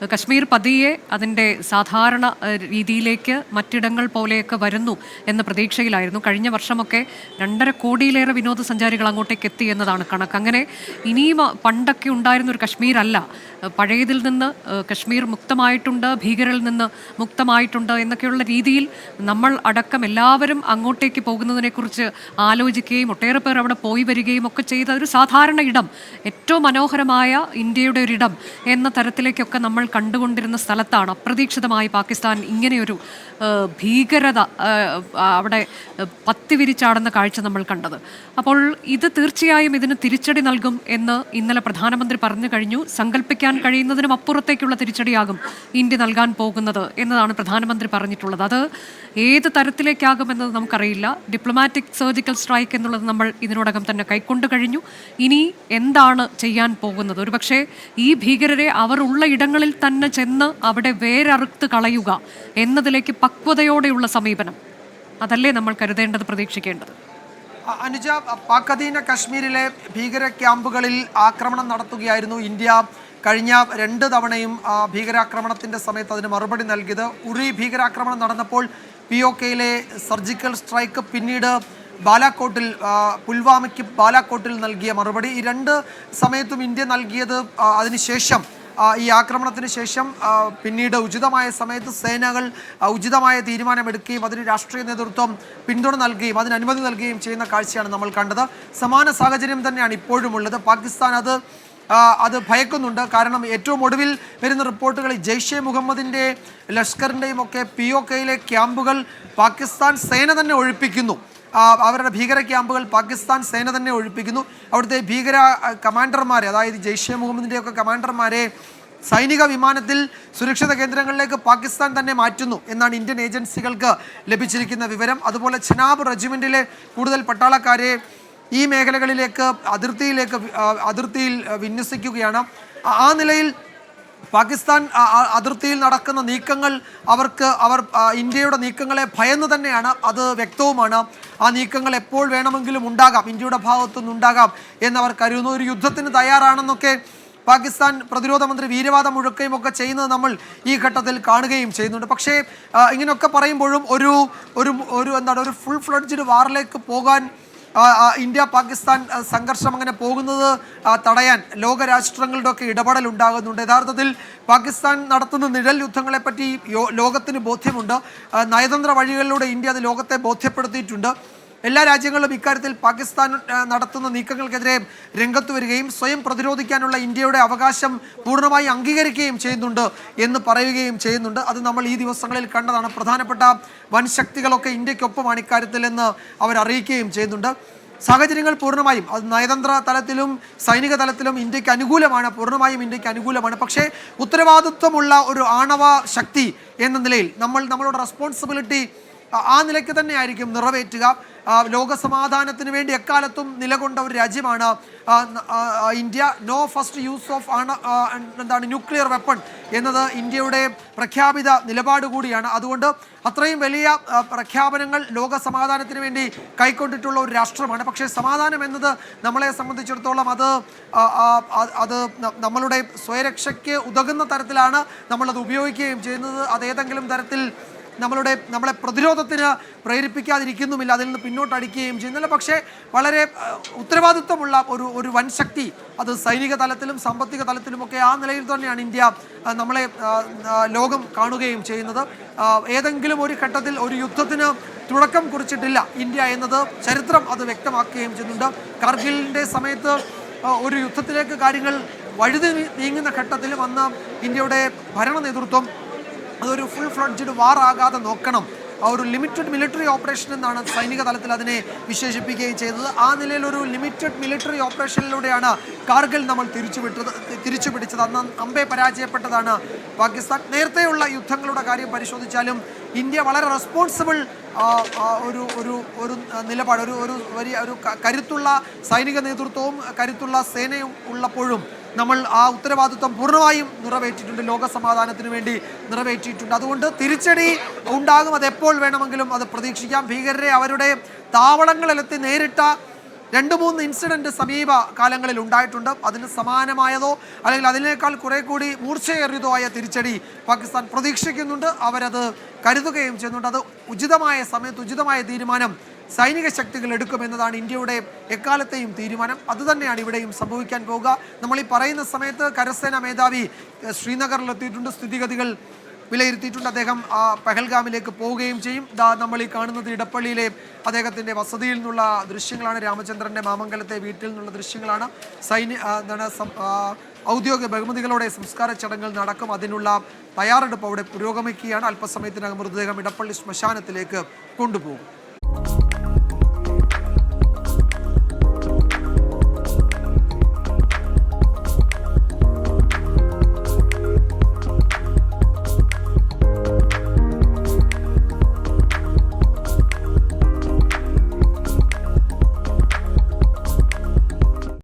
കശ്മീർ പതിയെ അതിൻ്റെ സാധാരണ രീതിയിലേക്ക് മറ്റിടങ്ങൾ പോലെയൊക്കെ വരുന്നു എന്ന പ്രതീക്ഷയിലായിരുന്നു. കഴിഞ്ഞ വർഷമൊക്കെ 2.5 കോടിയിലേറെ വിനോദസഞ്ചാരികൾ അങ്ങോട്ടേക്ക് എത്തി എന്നതാണ് കണക്ക്. അങ്ങനെ ഇനിയും പണ്ടൊക്കെ ഉണ്ടായിരുന്ന ഒരു കശ്മീർ അല്ല, പഴയതിൽ നിന്ന് കശ്മീർ മുക്തമായിട്ടുണ്ട്, ഭീകരരിൽ നിന്ന് മുക്തമായിട്ടുണ്ട് എന്നൊക്കെയുള്ള രീതിയിൽ നമ്മൾ അടക്കം എല്ലാവരും അങ്ങോട്ടേക്ക് പോകുന്നതിനെക്കുറിച്ച് ആലോചിക്കുകയും ഒട്ടേറെ പേർ അവിടെ പോയി വരികയും ഒക്കെ ചെയ്ത ഒരു സാധാരണ ഇടം, ഏറ്റവും മനോഹരമായ ഇന്ത്യയുടെ ഒരിടം എന്ന തരത്തിലേക്കൊക്കെ നമ്മൾ കണ്ടുകൊണ്ടിരുന്ന സ്ഥലത്താണ് അപ്രതീക്ഷിതമായി പാകിസ്ഥാൻ ഇങ്ങനെയൊരു ഭീകരത അവിടെ പത്തി വിരിച്ചാടുന്ന കാഴ്ച നമ്മൾ കണ്ടത്. അപ്പോൾ ഇത് തീർച്ചയായും ഇതിന് തിരിച്ചടി നൽകും എന്ന് ഇന്നലെ പ്രധാനമന്ത്രി പറഞ്ഞു കഴിഞ്ഞു. സങ്കല്പിക്കാൻ കഴിയുന്നതിനും അപ്പുറത്തേക്കുള്ള തിരിച്ചടിയാകും ഇന്ത്യ നൽകാൻ പോകുന്നത് എന്നതാണ് പ്രധാനമന്ത്രി പറഞ്ഞിട്ടുള്ളത്. അത് ഏത് തരത്തിലേക്കാകുമെന്നത് നമുക്കറിയില്ല. ഡിപ്ലോമാറ്റിക് സർജിക്കൽ സ്ട്രൈക്ക് എന്നുള്ളത് നമ്മൾ ഇതിനോടകം തന്നെ കൈക്കൊണ്ട് കഴിഞ്ഞു. ഇനി എന്താണ് ചെയ്യാൻ പോകുന്നത്? ഒരുപക്ഷെ ഈ ഭീകരരെ അവർ ഉള്ള ഇടങ്ങളിൽ തന്നെ ചെന്ന് അവിടെ വേരറുത്ത് കളയുക എന്നതിലേക്ക് പക്വതയോടെയുള്ള സമീപനം, അതല്ലേ നമ്മൾ കരുതേണ്ടത്, പ്രതീക്ഷിക്കേണ്ടത്? അനുജ, പാക് അധീന കശ്മീരിലെ ഭീകര ക്യാമ്പുകളിൽ ആക്രമണം നടത്തുകയായിരുന്നു ഇന്ത്യ. കഴിഞ്ഞ 2 തവണയും ഭീകരാക്രമണത്തിൻ്റെ സമയത്ത് അതിന് മറുപടി നൽകിയത്. ഉറി ഭീകരാക്രമണം നടന്നപ്പോൾ POKയിലെ സർജിക്കൽ സ്ട്രൈക്ക്, പിന്നീട് ബാലാക്കോട്ടിൽ, പുൽവാമയ്ക്ക് ബാലാക്കോട്ടിൽ നൽകിയ മറുപടി, ഈ 2 സമയത്തും ഇന്ത്യ നൽകിയത്. അതിനുശേഷം ഈ ആക്രമണത്തിന് ശേഷം പിന്നീട് ഉചിതമായ സമയത്ത് സേനകൾ ഉചിതമായ തീരുമാനമെടുക്കുകയും അതിന് രാഷ്ട്രീയ നേതൃത്വം പിന്തുണ നൽകുകയും അതിന് അനുമതി നൽകുകയും ചെയ്യുന്ന കാഴ്ചയാണ് നമ്മൾ കണ്ടത്. സമാന സാഹചര്യം തന്നെയാണ് ഇപ്പോഴും ഉള്ളത്. പാകിസ്ഥാൻ അത് ഭയക്കുന്നുണ്ട്. കാരണം ഏറ്റവും ഒടുവിൽ വരുന്ന റിപ്പോർട്ടുകൾ ജെയ്ഷെ മുഹമ്മദിൻ്റെ, ലഷ്കറിൻ്റെയും ഒക്കെ POKയിലെ ക്യാമ്പുകൾ പാകിസ്ഥാൻ സേന തന്നെ ഒഴിപ്പിക്കുന്നു. അവരുടെ ഭീകര ക്യാമ്പുകൾ പാകിസ്ഥാൻ സേന തന്നെ ഒഴിപ്പിക്കുന്നു. അവിടുത്തെ ഭീകര കമാൻഡർമാരെ, അതായത് ജെയ്ഷെ മുഹമ്മദിൻ്റെയൊക്കെ കമാൻഡർമാരെ സൈനിക വിമാനത്തിൽ സുരക്ഷിത കേന്ദ്രങ്ങളിലേക്ക് പാകിസ്ഥാൻ തന്നെ മാറ്റുന്നു എന്നാണ് ഇന്ത്യൻ ഏജൻസികൾക്ക് ലഭിച്ചിരിക്കുന്ന വിവരം. അതുപോലെ ചെനാബ് റെജിമെൻറ്റിലെ കൂടുതൽ പട്ടാളക്കാരെ ഈ മേഖലകളിലേക്ക്, അതിർത്തിയിൽ വിന്യസിക്കുകയാണ്. ആ നിലയിൽ പാകിസ്ഥാൻ അതിർത്തിയിൽ നടക്കുന്ന നീക്കങ്ങൾ അവർ ഇന്ത്യയുടെ നീക്കങ്ങളെ ഭയന്ന് തന്നെയാണ്, അത് വ്യക്തവുമാണ്. ആ നീക്കങ്ങൾ എപ്പോൾ വേണമെങ്കിലും ഉണ്ടാകാം, ഇന്ത്യയുടെ ഭാഗത്തുനിന്നുണ്ടാകാം എന്നവർ കരുതുന്നു. ഒരു യുദ്ധത്തിന് തയ്യാറാണെന്നൊക്കെ പാകിസ്ഥാൻ പ്രതിരോധ മന്ത്രി വീരവാദം മുഴക്കുകയും ഒക്കെ ചെയ്യുന്നത് നമ്മൾ ഈ ഘട്ടത്തിൽ കാണുകയും ചെയ്യുന്നുണ്ട്. പക്ഷേ ഇങ്ങനെയൊക്കെ പറയുമ്പോഴും ഒരു ഫുൾ ഫ്ലഡ്ജ്ഡ് വാറിലേക്ക് പോകാൻ ഇന്ത്യ പാകിസ്ഥാൻ സംഘർഷം അങ്ങനെ പോകുന്നത് തടയാൻ ലോകരാഷ്ട്രങ്ങളുടെ ഒക്കെ ഇടപെടൽ ഉണ്ടാകുന്നുണ്ട്. യഥാർത്ഥത്തിൽ പാകിസ്ഥാൻ നടത്തുന്ന നിഴൽ യുദ്ധങ്ങളെപ്പറ്റി ലോകത്തിന് ബോധ്യമുണ്ട്. നയതന്ത്ര വഴികളിലൂടെ ഇന്ത്യ അത് ലോകത്തെ ബോധ്യപ്പെടുത്തിയിട്ടുണ്ട്. എല്ലാ രാജ്യങ്ങളും ഇക്കാര്യത്തിൽ പാകിസ്ഥാൻ നടത്തുന്ന നീക്കങ്ങൾക്കെതിരെ രംഗത്ത് വരികയും സ്വയം പ്രതിരോധിക്കാനുള്ള ഇന്ത്യയുടെ അവകാശം പൂർണ്ണമായി അംഗീകരിക്കുകയും ചെയ്യുന്നുണ്ട് എന്ന് പറയുകയും ചെയ്യുന്നുണ്ട്. അത് നമ്മൾ ഈ ദിവസങ്ങളിൽ കണ്ടതാണ്. പ്രധാനപ്പെട്ട വൻ ശക്തികളൊക്കെ ഇന്ത്യക്കൊപ്പമാണ് ഇക്കാര്യത്തിൽ എന്ന് അവർ അറിയിക്കുകയും ചെയ്യുന്നുണ്ട്. സാഹചര്യങ്ങൾ പൂർണ്ണമായും അത് നയതന്ത്ര തലത്തിലും സൈനിക തലത്തിലും ഇന്ത്യക്ക് അനുകൂലമാണ്, പൂർണ്ണമായും ഇന്ത്യക്ക് അനുകൂലമാണ്. പക്ഷേ ഉത്തരവാദിത്വമുള്ള ഒരു ആണവ ശക്തി എന്ന നിലയിൽ നമ്മളുടെ റെസ്പോൺസിബിലിറ്റി ആ നിലയ്ക്ക് തന്നെ ആയിരിക്കും നിറവേറ്റുക. ലോകസമാധാനത്തിന് വേണ്ടി എക്കാലത്തും നിലകൊണ്ട ഒരു രാജ്യമാണ് India. No first use of nuclear weapon എന്നത് ഇന്ത്യയുടെ പ്രഖ്യാപിത നിലപാട് കൂടിയാണ്. അതുകൊണ്ട് അത്രയും വലിയ പ്രഖ്യാപനങ്ങൾ ലോകസമാധാനത്തിന് വേണ്ടി കൈക്കൊണ്ടിട്ടുള്ള ഒരു രാഷ്ട്രമാണ്. പക്ഷേ സമാധാനം എന്നത് നമ്മളെ സംബന്ധിച്ചിടത്തോളം അത് നമ്മളുടെ സ്വയരക്ഷയ്ക്ക് ഉതകുന്ന തരത്തിലാണ് നമ്മളത് ഉപയോഗിക്കുകയും ചെയ്യുന്നത്. അതേതെങ്കിലും തരത്തിൽ നമ്മളെ പ്രതിരോധത്തിന് പ്രേരിപ്പിക്കാതിരിക്കുന്നുമില്ല, അതിൽ നിന്ന് പിന്നോട്ടടിക്കുകയും ചെയ്യുന്നില്ല. പക്ഷേ വളരെ ഉത്തരവാദിത്വമുള്ള ഒരു വൻ ശക്തി, അത് സൈനിക തലത്തിലും സാമ്പത്തിക തലത്തിലുമൊക്കെ ആ നിലയിൽ തന്നെയാണ് ഇന്ത്യ നമ്മളെ ലോകം കാണുകയും ചെയ്യുന്നത്. ഏതെങ്കിലും ഒരു ഘട്ടത്തിൽ ഒരു യുദ്ധത്തിന് തുടക്കം കുറിച്ചിട്ടില്ല ഇന്ത്യ എന്നത് ചരിത്രം അത് വ്യക്തമാക്കുകയും ചെയ്യുന്നുണ്ട്. കാർഗിലിൻ്റെ സമയത്ത് ഒരു യുദ്ധത്തിലേക്ക് കാര്യങ്ങൾ വഴുതി നീങ്ങുന്ന ഘട്ടത്തിലും അന്ന് ഇന്ത്യയുടെ ഭരണ നേതൃത്വം അതൊരു ഫുൾ ഫ്ലഡ്ജ്ഡ് വാർ ആകാതെ നോക്കണം, ഒരു ലിമിറ്റഡ് മിലിറ്ററി ഓപ്പറേഷൻ എന്നാണ് സൈനിക തലത്തിൽ അതിനെ വിശേഷിപ്പിക്കുകയും ചെയ്തത്. ആ നിലയിൽ ഒരു ലിമിറ്റഡ് മിലിറ്ററി ഓപ്പറേഷനിലൂടെയാണ് കാർഗിൽ നമ്മൾ തിരിച്ചുപിടിച്ചത്. അന്ന് അമ്പെ പരാജയപ്പെട്ടതാണ് പാകിസ്ഥാൻ. നേരത്തെയുള്ള യുദ്ധങ്ങളുടെ കാര്യം പരിശോധിച്ചാലും ഇന്ത്യ വളരെ റെസ്പോൺസിബിൾ ഒരു നിലപാട്, ഒരു കരുത്തുള്ള സൈനിക നേതൃത്വവും കരുത്തുള്ള സേനയും ഉള്ളപ്പോഴും നമ്മൾ ആ ഉത്തരവാദിത്വം പൂർണ്ണമായും നിറവേറ്റിയിട്ടുണ്ട്, ലോകസമാധാനത്തിന് വേണ്ടി നിറവേറ്റിയിട്ടുണ്ട്. അതുകൊണ്ട് തിരിച്ചടി ഉണ്ടാകും, അത് എപ്പോൾ വേണമെങ്കിലും അത് പ്രതീക്ഷിക്കാം. ഭീകരരെ അവരുടെ താവളങ്ങളിലെത്തി നേരിട്ട 2-3 ഇൻസിഡന്റ് സമീപ കാലങ്ങളിൽ ഉണ്ടായിട്ടുണ്ട്. അതിന് സമാനമായതോ അല്ലെങ്കിൽ അതിനേക്കാൾ കുറെ കൂടി മൂർച്ചയേറിയതോ ആയ തിരിച്ചടി പാകിസ്ഥാൻ പ്രതീക്ഷിക്കുന്നുണ്ട്. അവരത് കരുതുകയും ചെയ്യുന്നുണ്ട്. അത് ഉചിതമായ സമയത്ത് ഉചിതമായ തീരുമാനം സൈനിക ശക്തികൾ എടുക്കുമെന്നതാണ് ഇന്ത്യയുടെ എക്കാലത്തെയും തീരുമാനം. അതുതന്നെയാണ് ഇവിടെയും സംഭവിക്കാൻ പോവുക. നമ്മൾ ഈ പറയുന്ന സമയത്ത് കരസേനാ മേധാവി ശ്രീനഗറിലെത്തിയിട്ടുണ്ട്, സ്ഥിതിഗതികൾ വിലയിരുത്തിയിട്ടുണ്ട്. അദ്ദേഹം പഹൽഗാമിലേക്ക് പോവുകയും ചെയ്യും. നമ്മൾ ഈ കാണുന്നത് ഇടപ്പള്ളിയിലെ അദ്ദേഹത്തിൻ്റെ വസതിയിൽ നിന്നുള്ള ദൃശ്യങ്ങളാണ്. രാമചന്ദ്രൻ്റെ മാമംഗലത്തെ വീട്ടിൽ നിന്നുള്ള ദൃശ്യങ്ങളാണ്. ഔദ്യോഗിക ബഹുമതികളോടെ സംസ്കാര ചടങ്ങുകൾ നടക്കും. അതിനുള്ള തയ്യാറെടുപ്പ് അവിടെ പുരോഗമിക്കുകയാണ്. അല്പസമയത്തിനകം മൃതദേഹം ഇടപ്പള്ളി ശ്മശാനത്തിലേക്ക് കൊണ്ടുപോകും.